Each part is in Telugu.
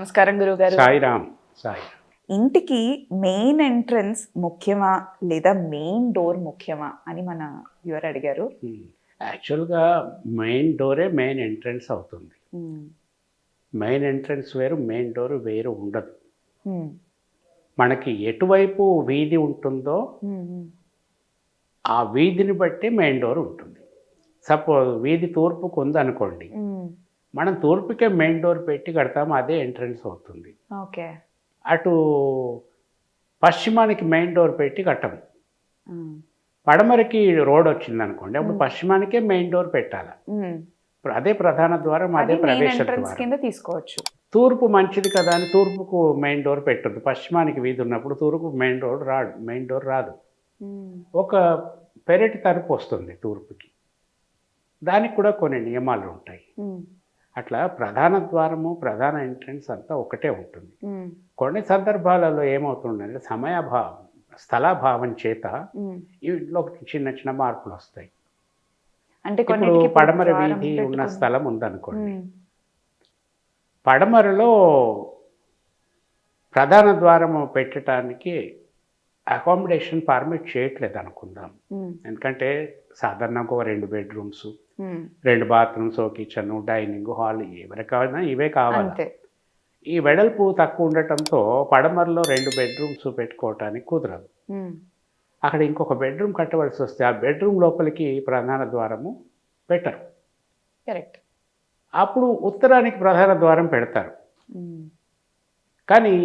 నమస్కారం గురుగారు. సాయిరామ్. సాయి. ఇంటికి మెయిన్ ఎంట్రన్స్ ముఖ్యమా లేదా మెయిన్ డోర్ ముఖ్యమా అని మన వ్యూవర్ అడిగారు. యాక్చువల్గా మెయిన్ డోరే మెయిన్ ఎంట్రన్స్ అవుతుంది. మెయిన్ ఎంట్రన్స్ వేరు, మెయిన్ డోర్ వేరు ఉండదు. మనకి ఎటువైపు వీధి ఉంటుందో ఆ వీధిని బట్టి మెయిన్ డోర్ ఉంటుంది. సపోజ్ వీధి తూర్పుకు ఉందనుకోండి, మనం తూర్పుకే మెయిన్ డోర్ పెట్టి కడతాము, అదే ఎంట్రన్స్ అవుతుంది. ఓకే. అటు పశ్చిమానికి మెయిన్ డోర్ పెట్టి కట్టము. పడమరకి రోడ్ వచ్చింది అనుకోండి, అప్పుడు పశ్చిమానికే మెయిన్ డోర్ పెట్టాలి. ఇప్పుడు అదే ప్రధాన ద్వారం, అదే ప్రవేశ ద్వారం తీసుకోవచ్చు. తూర్పు మంచిది కదా అని తూర్పుకు మెయిన్ డోర్ పెట్టద్దు. పశ్చిమానికి వీధి ఉన్నప్పుడు తూర్పు మెయిన్ డోర్ రాదు. ఒక పెరటి తలుపు వస్తుంది తూర్పుకి, దానికి కూడా కొన్ని నియమాలు ఉంటాయి. అట్లా ప్రధాన ద్వారము, ప్రధాన ఎంట్రన్స్ అంతా ఒకటే ఉంటుంది. కొన్ని సందర్భాలలో ఏమవుతుందంటే సమయాభావం, స్థలాభావం చేత ఇంట్లో చిన్న చిన్న మార్పులు వస్తాయి. అంటే ఇప్పుడు పడమర వీధి ఉన్న స్థలం ఉందనుకోండి, పడమరలో ప్రధాన ద్వారము పెట్టడానికి అకామిడేషన్ పర్మిట్ చేయట్లేదు అనుకుందాం. ఎందుకంటే సాధారణంగా 2 bedrooms, 2 bathrooms, kitchen, dining hall, ఎవరికైనా ఇవే కావాలి. ఈ వెడల్పు తక్కువ ఉండటంతో పడమరలో 2 బెడ్రూమ్స్ పెట్టుకోవటానికి కుదరదు. అక్కడ ఇంకొక బెడ్రూమ్ కట్టవలసి వస్తే ఆ బెడ్రూమ్ లోపలికి ప్రధాన ద్వారము పెట్టరు. కరెక్ట్. అప్పుడు ఉత్తరానికి ప్రధాన ద్వారం పెడతారు. కానీ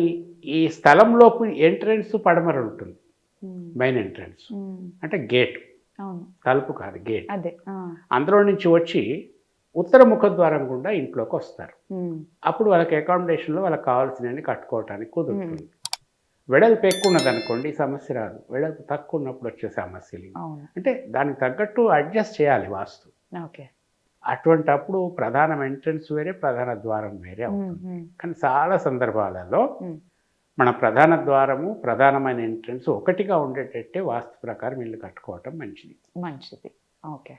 ఈ స్థలంలోపు ఎంట్రన్స్ పడమర ఉంటుంది, మెయిన్ ఎంట్రన్స్ అంటే గేట్, తలుపు కాదు గేట్. అందులో నుంచి వచ్చి ఉత్తర ముఖద్వారం గుండా ఇంట్లోకి వస్తారు. అప్పుడు వాళ్ళకి అకామిడేషన్లో వాళ్ళకి కావాల్సినవి కట్టుకోవటానికి కుదురుతుంది. వెడల్పు ఎక్కువ ఉన్నది అనుకోండి, సమస్య రాదు. వెడల్పు తక్కువ ఉన్నప్పుడు వచ్చే సమస్యలు అంటే దానికి తగ్గట్టు అడ్జస్ట్ చేయాలి వాస్తు. అటువంటప్పుడు ప్రధాన ఎంట్రన్స్ వేరే, ప్రధాన ద్వారం వేరే అవుతుంది. కానీ చాలా సందర్భాలలో మన ప్రధాన ద్వారము, ప్రధానమైన ఎంట్రన్స్ ఒకటిగా ఉండేటట్టే వాస్తు ప్రకారం ఇల్లు కట్టుకోవటం మంచిది. ఓకే.